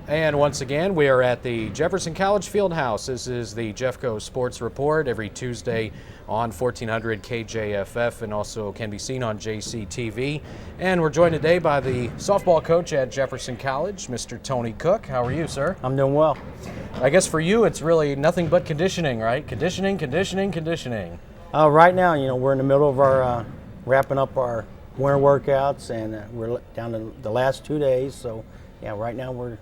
And once again, we are at the Jefferson College Fieldhouse. This is the Jeffco Sports Report every Tuesday on 1400 KJFF and also can be seen on JCTV. And we're joined today by the softball coach at Jefferson College, Mr. Tony Cook. How are you, sir? I'm doing well. I guess for you, it's really nothing but conditioning, right? Conditioning. Right now, we're in the middle of our wrapping up our winter workouts, and we're down to the last 2 days. So, yeah, right now we're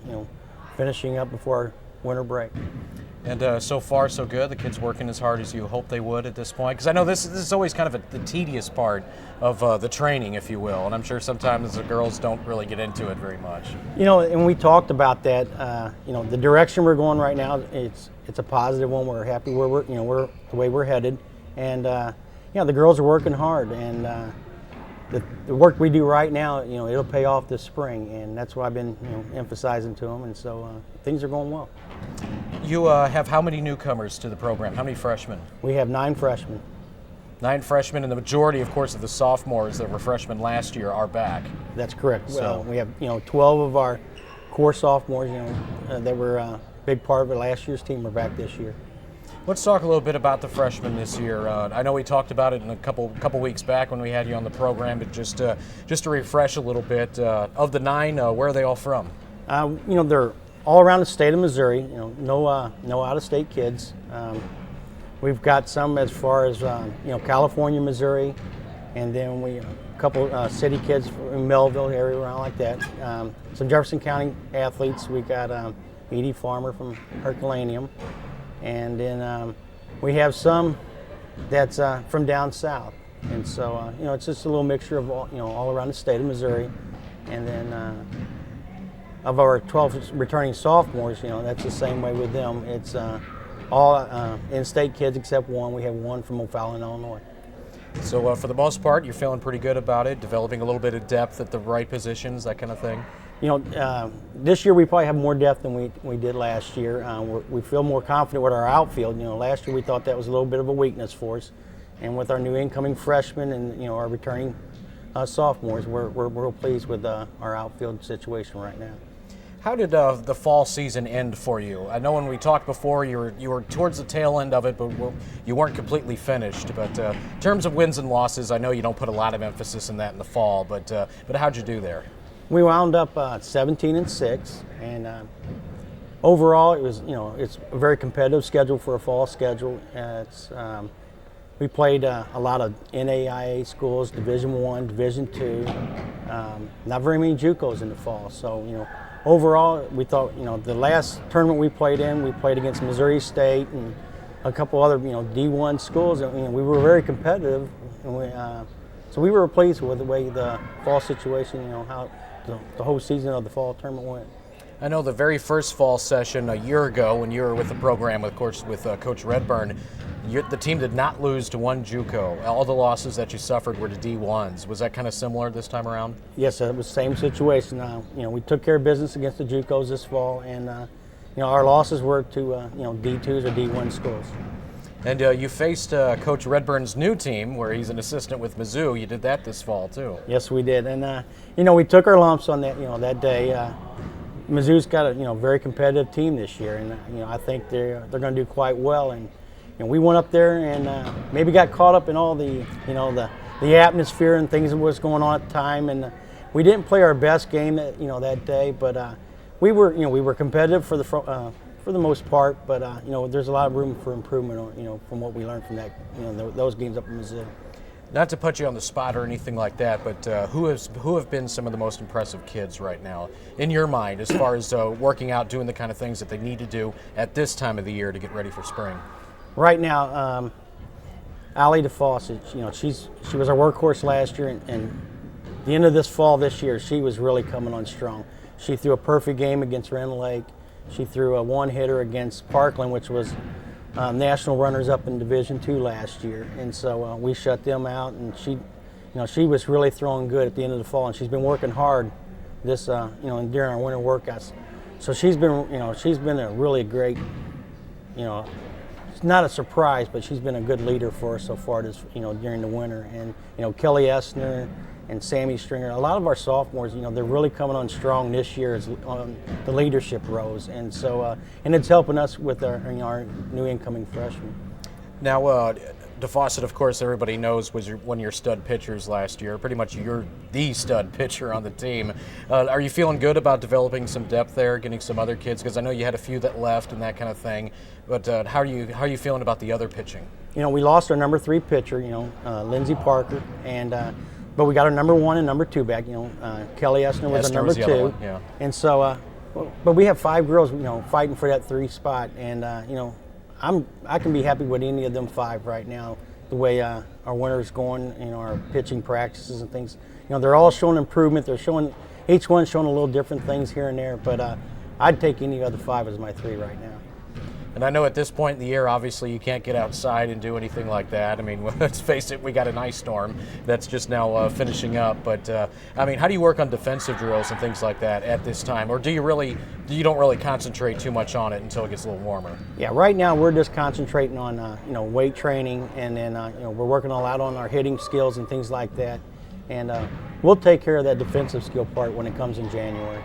finishing up before our winter break. And so far, so good. The kids working as hard as you hoped they would at this point, because I know this is always kind of the tedious part of the training, if you will. And I'm sure sometimes the girls don't really get into it very much. And we talked about that. The direction we're going right now, it's a positive one. We're happy where we're the way we're headed, and the girls are working hard, and the work we do right now, it'll pay off this spring, and that's what I've been emphasizing to them, and so things are going well. You have how many newcomers to the program? How many freshmen? We have 9 freshmen. 9 freshmen, and the majority, of course, of the sophomores that were freshmen last year are back. That's correct. So we have 12 of our core sophomores, that were a big part of last year's team are back this year. Let's talk a little bit about the freshmen this year. I know we talked about it in a couple weeks back when we had you on the program, but just to refresh a little bit, of the 9, where are they all from? They're all around the state of Missouri. No out-of-state kids. We've got some as far as California, Missouri, and then a couple city kids from Melville area around like that. Some Jefferson County athletes. We got Edie Farmer from Herculaneum. And then we have some that's from down south, and so it's just a little mixture of all around the state of Missouri. And then of our 12 returning sophomores, that's the same way with them. It's all in-state kids except one. We have one from O'Fallon, Illinois. So for the most part, you're feeling pretty good about it, developing a little bit of depth at the right positions, that kind of thing. This year we probably have more depth than we did last year. We feel more confident with our outfield. Last year we thought that was a little bit of a weakness for us, and with our new incoming freshmen and our returning sophomores, we're real pleased with our outfield situation right now. How did the fall season end for you? I know when we talked before, you were towards the tail end of it, but you weren't completely finished. But in terms of wins and losses, I know you don't put a lot of emphasis in that in the fall. But how'd you do there? We wound up 17-6, and overall, it was it's a very competitive schedule for a fall schedule. We played a lot of NAIA schools, Division I, Division II. Not very many JUCOs in the fall. So overall, we thought the last tournament we played against Missouri State and a couple other D1 schools. We were very competitive, and so we were pleased with the way the fall situation, how the whole season of the fall tournament went. I know the very first fall session a year ago when you were with the program, of course, with Coach Redburn, the team did not lose to one JUCO. All the losses that you suffered were to D1s. Was that kind of similar this time around? Yes, it was the same situation. We took care of business against the JUCOs this fall, and our losses were to D2s or D1 schools. And you faced Coach Redburn's new team, where he's an assistant with Mizzou. You did that this fall too. Yes, we did, and we took our lumps on that. That day. Mizzou's got a very competitive team this year, and I think they're going to do quite well. And we went up there and maybe got caught up in all the the atmosphere and things that was going on at the time, and we didn't play our best game that day. But we were competitive for the most part, but there's a lot of room for improvement, from what we learned from that, those games up in Missouri. Not to put you on the spot or anything like that, but who have been some of the most impressive kids right now in your mind, as far as working out, doing the kind of things that they need to do at this time of the year to get ready for spring? Right now, Allie DeFawcett, she was our workhorse last year, and the end of this fall this year, she was really coming on strong. She threw a perfect game against Rend Lake. She threw a one-hitter against Parkland, which was national runners-up in Division II last year, and so we shut them out. And she was really throwing good at the end of the fall, and she's been working hard this during our winter workouts. So she's been a really great, it's not a surprise, but she's been a good leader for us so far this during the winter. And Kelly Essner and Sammy Stringer. A lot of our sophomores, they're really coming on strong this year as on the leadership roles, and so and it's helping us with our new incoming freshmen. Now, DeFawcett, of course, everybody knows was one of your stud pitchers last year. Pretty much you're the stud pitcher on the team. Are you feeling good about developing some depth there, getting some other kids? Because I know you had a few that left and that kind of thing. But how are you feeling about the other pitching? We lost our number 3 pitcher, Lindsey Parker, and but we got our number 1 and number 2 back. Kelly Essner was our number 2, yeah. And so, but we have 5 girls, fighting for that 3 spot, and I can be happy with any of them 5 right now. The way our winter's going, our pitching practices and things, they're all showing improvement. They're showing each one's showing a little different things here and there. But I'd take any of the 5 as my 3 right now. And I know at this point in the year, obviously, you can't get outside and do anything like that. I mean, let's face it, we got an ice storm that's just now finishing up. But, I mean, how do you work on defensive drills and things like that at this time? Or do you don't really concentrate too much on it until it gets a little warmer? Yeah, right now we're just concentrating on, weight training, and then, we're working a lot on our hitting skills and things like that. And we'll take care of that defensive skill part when it comes in January.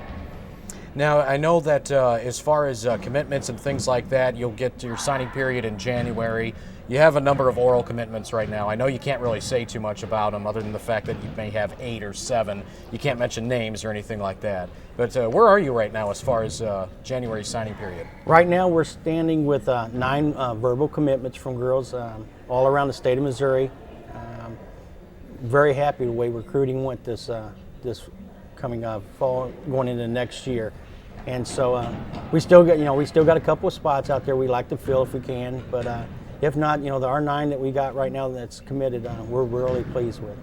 Now, I know that as far as commitments and things like that, you'll get to your signing period in January. You have a number of oral commitments right now. I know you can't really say too much about them other than the fact that you may have 8 or 7. You can't mention names or anything like that. But where are you right now as far as January signing period? Right now we're standing with 9 verbal commitments from girls all around the state of Missouri. Very happy the way recruiting went this coming fall, going into next year, and so we still got a couple of spots out there we like to fill if we can, but if not, our 9 that we got right now that's committed, we're really pleased with.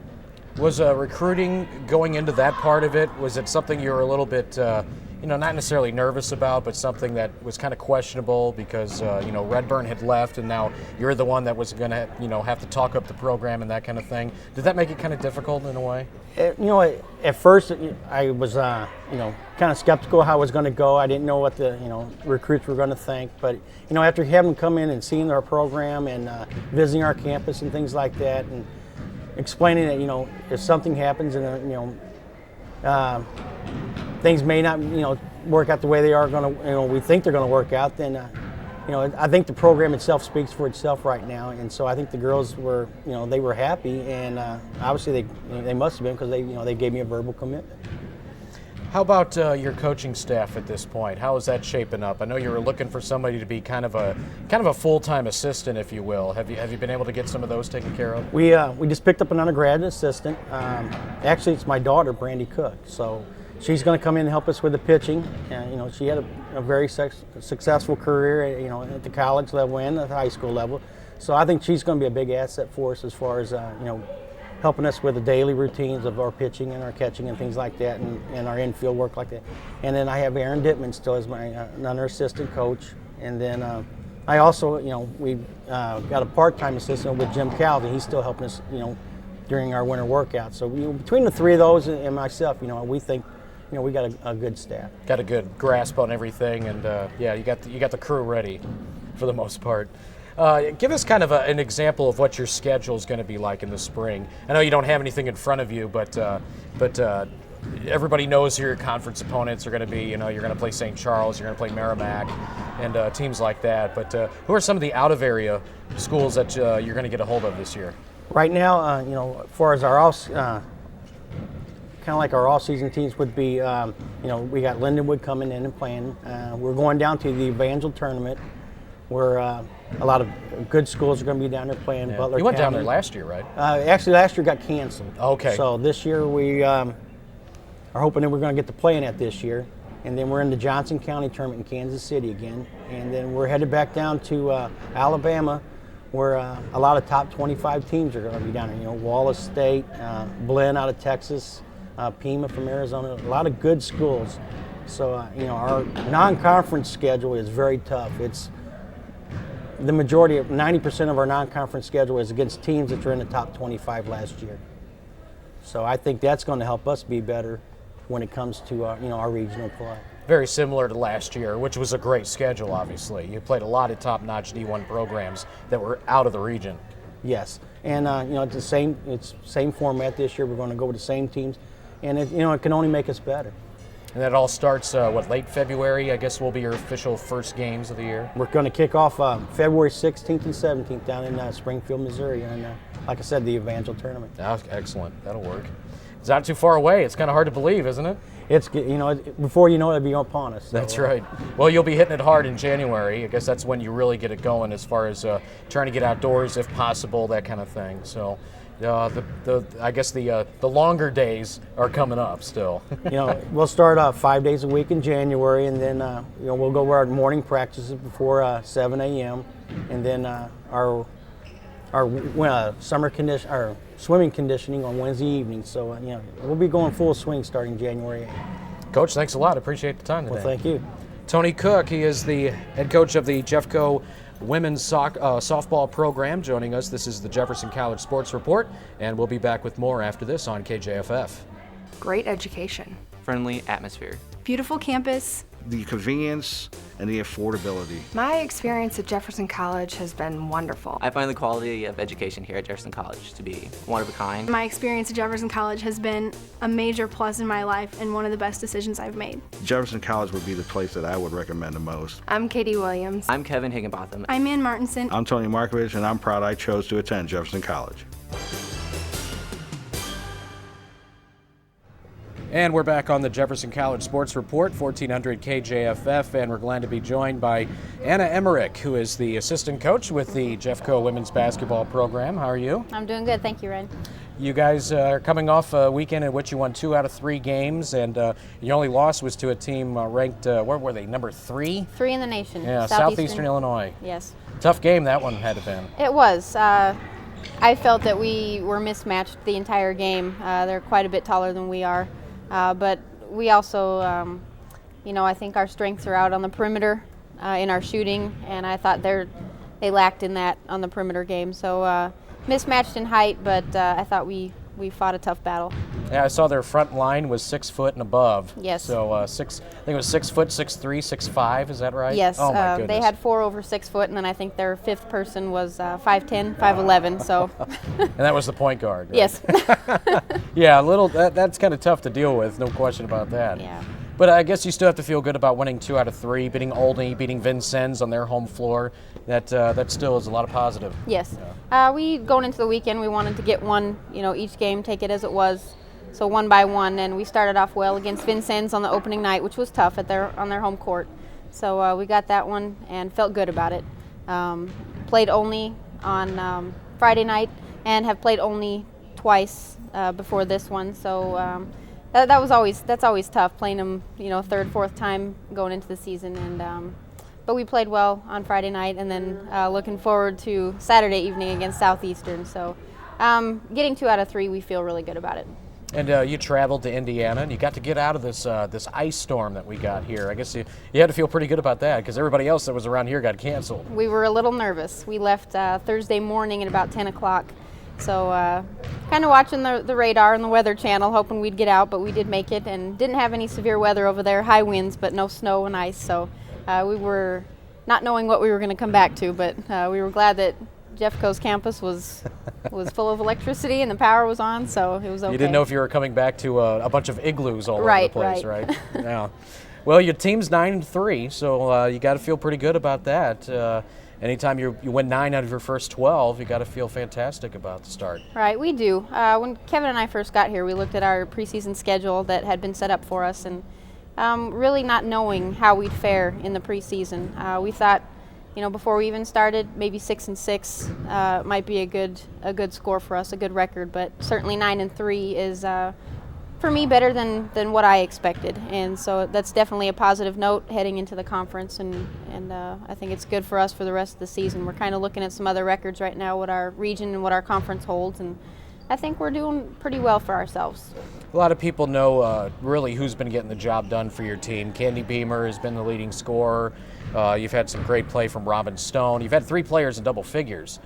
Was recruiting going into that part of it? Was it something you were a little bit, not necessarily nervous about, but something that was kind of questionable because Redburn had left, and now you're the one that was going to have to talk up the program and that kind of thing? Did that make it kind of difficult in a way? At first I was kind of skeptical how it was going to go. I didn't know what the recruits were going to think, but after having them come in and seeing our program and visiting our campus and things like that, and explaining that if something happens and things may not work out the way they are going to we think they're going to work out, then I think the program itself speaks for itself right now, and so I think the girls were they were happy, and obviously they must have been, because they gave me a verbal commitment. How about your coaching staff at this point? How is that shaping up? I know you were looking for somebody to be kind of a full-time assistant, if you will. Have you been able to get some of those taken care of? We just picked up an undergraduate assistant. Actually, it's my daughter, Brandy Cook. So she's going to come in and help us with the pitching. And she had a very successful career, at the college level and at the high school level. So I think she's going to be a big asset for us as far as helping us with the daily routines of our pitching and our catching and things like that, and our infield work like that. And then I have Aaron Dittman still as my another assistant coach. And then I also, we've got a part-time assistant with Jim Calvin. He's still helping us, during our winter workouts. So between the 3 of those and myself, we think, we got a good staff. Got a good grasp on everything, and you got the crew ready for the most part. Give us kind of an example of what your schedule is going to be like in the spring. I know you don't have anything in front of you, but everybody knows who your conference opponents are going to be. You're going to play St. Charles, you're going to play Merrimack, and teams like that. But who are some of the out-of-area schools that you're going to get a hold of this year? Right now, as far as our kind of like our all-season teams would be, we got Lindenwood coming in and playing. We're going down to the Evangel tournament, where a lot of good schools are going to be down there playing. Yeah. Butler You went County. down there last year, right? Actually, last year got canceled. Okay. So this year we are hoping that we're going to get to play in it this year. And then we're in the Johnson County tournament in Kansas City again. And then we're headed back down to Alabama, where a lot of top 25 teams are going to be down there. Wallace State, Blinn out of Texas, Pima from Arizona, a lot of good schools. So, our non-conference schedule is very tough. It's the majority of 90% of our non-conference schedule is against teams that were in the top 25 last year. So I think that's going to help us be better when it comes to our regional play. Very similar to last year, which was a great schedule, obviously. You played a lot of top-notch D1 programs that were out of the region. Yes, And it's same format this year. We're going to go with the same teams, and it can only make us better. And that all starts, late February, I guess will be your official first games of the year? We're going to kick off February 16th and 17th down in Springfield, Missouri, and like I said, the Evangel Tournament. Oh, excellent. That'll work. It's not too far away. It's kind of hard to believe, isn't it? It's, before you know it, it'll be upon us. So, that's right. Well, you'll be hitting it hard in January. I guess that's when you really get it going as far as trying to get outdoors if possible, that kind of thing. So I guess the longer days are coming up still. We'll start 5 days a week in January, and then we'll go our morning practices before 7 a.m. and then our swimming conditioning on Wednesday evening. So we'll be going full swing starting January 8th. Coach, thanks a lot. Appreciate the time today. Well, thank you. Tony Cook, he is the head coach of the Jeffco women's softball program, joining us. This is the Jefferson College Sports Report, and we'll be back with more after this on KJFF. Great education. Friendly atmosphere. Beautiful campus. The convenience and the affordability. My experience at Jefferson College has been wonderful. I find the quality of education here at Jefferson College to be one of a kind. My experience at Jefferson College has been a major plus in my life and one of the best decisions I've made. Jefferson College would be the place that I would recommend the most. I'm Katie Williams. I'm Kevin Higginbotham. I'm Ann Martinson. I'm Tony Markovich, and I'm proud I chose to attend Jefferson College. And we're back on the Jefferson College Sports Report, 1400 KJFF, and we're glad to be joined by Anna Emmerich, who is the assistant coach with the Jeffco women's basketball program. How are you? I'm doing good, thank you, Red. You guys are coming off a weekend in which you won 2 out of 3 games, and your only loss was to a team ranked, where were they, number 3? 3 in the nation. Yeah, Southeastern Illinois. Yes. Tough game that one had to been. It was. I felt that we were mismatched the entire game. They're quite a bit taller than we are. But we also, I think our strengths are out on the perimeter in our shooting, and I thought they lacked in that on the perimeter game. So mismatched in height, but I thought we fought a tough battle. Yeah, I saw their front line was 6 foot and above. Yes. So I think it was 6 foot, 6'3", 6'5", is that right? Yes. Oh my goodness. They had 4 over 6 foot, and then I think their 5th person was 5'10", 5'11", so. And that was the point guard, right? Yes. Yeah, that's kind of tough to deal with, no question about that. Yeah. But I guess you still have to feel good about winning 2 out of 3, beating Olney, beating Vincennes on their home floor. That still is a lot of positive. Yes. We, going into the weekend, we wanted to get one, each game, take it as it was. So 1 by 1, and we started off well against Vincennes on the opening night, which was tough on their home court. So we got that one and felt good about it. Played Olney on Friday night and have played Olney twice before this one. So that's always tough playing them, 3rd, 4th time going into the season. And but we played well on Friday night, and then looking forward to Saturday evening against Southeastern. So getting 2 out of 3, we feel really good about it. And you traveled to Indiana, and you got to get out of this ice storm that we got here. I guess you had to feel pretty good about that, because everybody else that was around here got canceled. We were a little nervous. We left Thursday morning at about 10 o'clock. So kind of watching the radar and the Weather Channel, hoping we'd get out, but we did make it, and didn't have any severe weather over there, high winds, but no snow and ice. So we were not knowing what we were going to come back to, but we were glad that Jeffco's campus was full of electricity and the power was on, so it was okay. You didn't know if you were coming back to a bunch of igloos all over the place, right? Yeah. Well, your team's 9-3, so you got to feel pretty good about that. Anytime you win 9 out of your first 12, you got to feel fantastic about the start. Right, we do. When Kevin and I first got here, we looked at our preseason schedule that had been set up for us, and really not knowing how we'd fare in the preseason. We thought, before we even started, maybe 6-6 might be a good score for us, a good record. But certainly 9-3 is, for me, better than what I expected. And so that's definitely a positive note heading into the conference. And I think it's good for us for the rest of the season. We're kind of looking at some other records right now, what our region and what our conference holds. And I think we're doing pretty well for ourselves. A lot of people know really who's been getting the job done for your team. Candy Beamer has been the leading scorer. You've had some great play from Robin Stone. You've had 3 players in double figures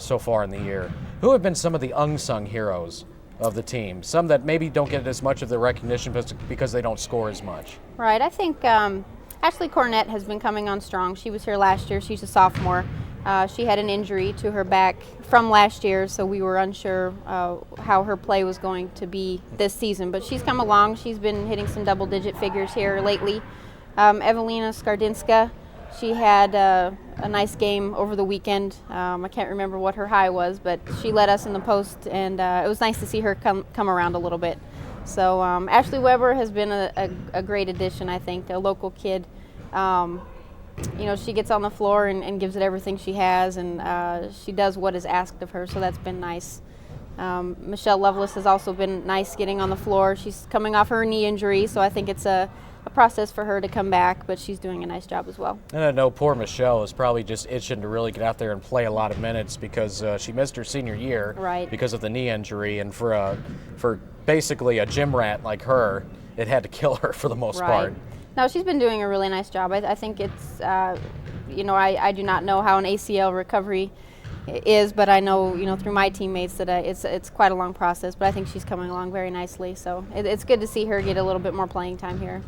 so far in the year. Who have been some of the unsung heroes of the team? Some that maybe don't get as much of the recognition because they don't score as much. Right. I think Ashley Cornett has been coming on strong. She was here last year. She's a sophomore. She had an injury to her back from last year, so we were unsure how her play was going to be this season. But she's come along. She's been hitting some double-digit figures here lately. Evelina Skardinska, she had a nice game over the weekend. I can't remember what her high was, but she led us in the post, and it was nice to see her come around a little bit. So Ashley Weber has been a great addition, I think, a local kid. She gets on the floor and gives it everything she has, and she does what is asked of her, so that's been nice. Michelle Lovelace has also been nice getting on the floor. She's coming off her knee injury, so I think it's a process for her to come back, but she's doing a nice job as well. And I know poor Michelle is probably just itching to really get out there and play a lot of minutes because she missed her senior year because of the knee injury, and for basically a gym rat like her, it had to kill her for the most part. No, she's been doing a really nice job. I think it's, I do not know how an ACL recovery is, but I know, through my teammates that it's quite a long process, but I think she's coming along very nicely. So it's good to see her get a little bit more playing time here.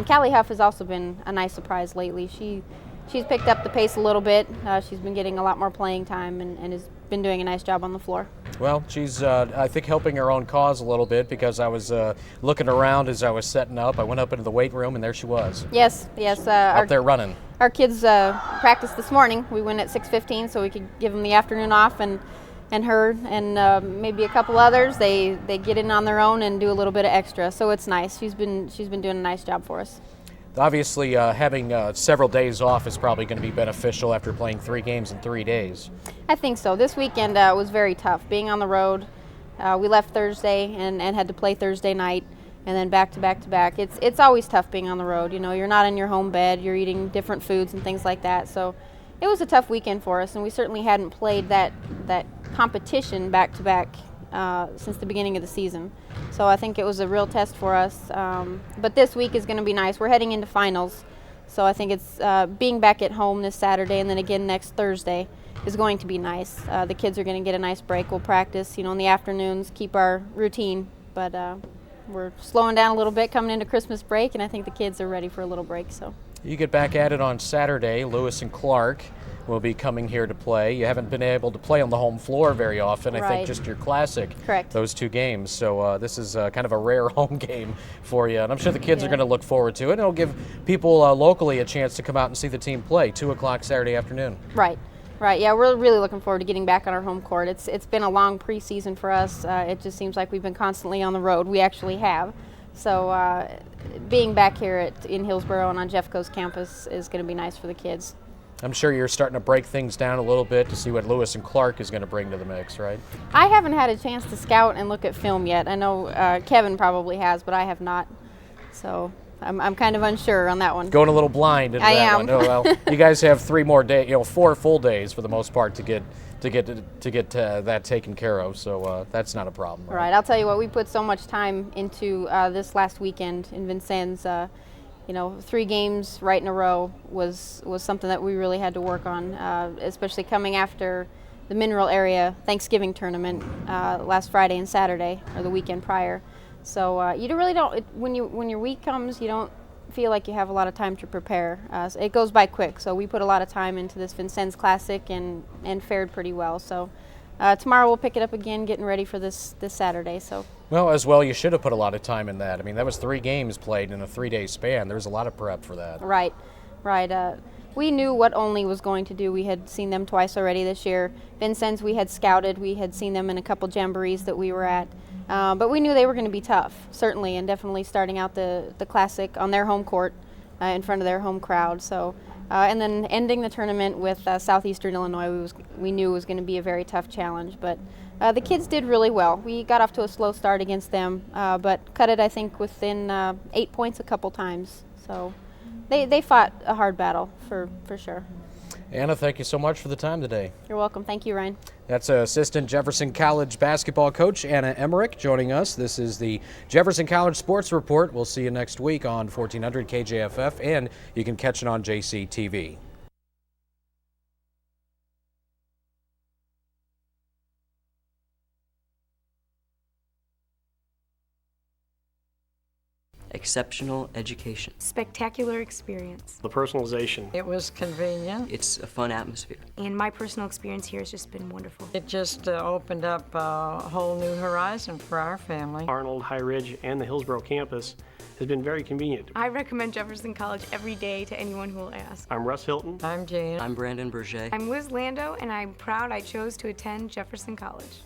Callie Huff has also been a nice surprise lately. She's picked up the pace a little bit. She's been getting a lot more playing time and has been doing a nice job on the floor. Well, she's, I think, helping her own cause a little bit because I was looking around as I was setting up. I went up into the weight room, and there she was. Yes. Out there running. Our kids practiced this morning. We went at 6:15 so we could give them the afternoon off, and her and maybe a couple others, they get in on their own and do a little bit of extra. So it's nice. She's been doing a nice job for us. Obviously, having several days off is probably going to be beneficial after playing 3 games in 3 days. I think so. This weekend was very tough. Being on the road, we left Thursday and had to play Thursday night, and then back to back to back. It's always tough being on the road. You're not in your home bed. You're eating different foods and things like that. So it was a tough weekend for us, and we certainly hadn't played that competition back to back since the beginning of the season. So I think it was a real test for us. But this week is going to be nice. We're heading into finals, so I think it's being back at home this Saturday and then again next Thursday is going to be nice. The kids are going to get a nice break. We'll practice, in the afternoons, keep our routine, but we're slowing down a little bit coming into Christmas break, and I think the kids are ready for a little break. So you get back at it on Saturday. Lewis and Clark will be coming here to play. You haven't been able to play on the home floor very often. I think just your classic. Correct. Those 2 games. So this is kind of a rare home game for you, and I'm sure the kids are going to look forward to it. And it'll give people locally a chance to come out and see the team play. 2 o'clock Saturday afternoon. Right. Yeah, we're really looking forward to getting back on our home court. It's been a long preseason for us. It just seems like we've been constantly on the road. We actually have. So being back here in Hillsboro and on Jeffco's campus is going to be nice for the kids. I'm sure you're starting to break things down a little bit to see what Lewis and Clark is going to bring to the mix, right? I haven't had a chance to scout and look at film yet. I know Kevin probably has, but I have not. So I'm kind of unsure on that one. Going a little blind into that one. Oh, well, you guys have 3 more days, 4 full days for the most part to get that taken care of. So that's not a problem. Right. I'll tell you what, we put so much time into this last weekend in Vincennes. 3 games right in a row was something that we really had to work on, especially coming after the Mineral Area Thanksgiving tournament last Friday and Saturday, or the weekend prior. So you really don't, when your week comes, you don't feel like you have a lot of time to prepare. So it goes by quick. So we put a lot of time into this Vincennes Classic and fared pretty well. So tomorrow we'll pick it up again, getting ready for this Saturday. So. Well, as well, you should have put a lot of time in that. I mean, that was 3 games played in a 3-day span. There was a lot of prep for that. Right. We knew what Olney was going to do. We had seen them twice already this year. Vincennes we had scouted. We had seen them in a couple jamborees that we were at. But we knew they were going to be tough, certainly, and definitely starting out the Classic on their home court in front of their home crowd. So, and then ending the tournament with Southeastern Illinois, we knew it was going to be a very tough challenge. But the kids did really well. We got off to a slow start against them, but cut it, I think, within 8 points a couple times. So they fought a hard battle for sure. Anna, thank you so much for the time today. You're welcome. Thank you, Ryan. That's Assistant Jefferson College basketball coach Anna Emmerich joining us. This is the Jefferson College Sports Report. We'll see you next week on 1400 KJFF, and you can catch it on JCTV. At exceptional education. Spectacular experience. The personalization. It was convenient. It's a fun atmosphere. And my personal experience here has just been wonderful. It just opened up a whole new horizon for our family. Arnold, High Ridge, and the Hillsborough campus has been very convenient. I recommend Jefferson College every day to anyone who will ask. I'm Russ Hilton. I'm Jane. I'm Brandon Berger. I'm Liz Lando, and I'm proud I chose to attend Jefferson College.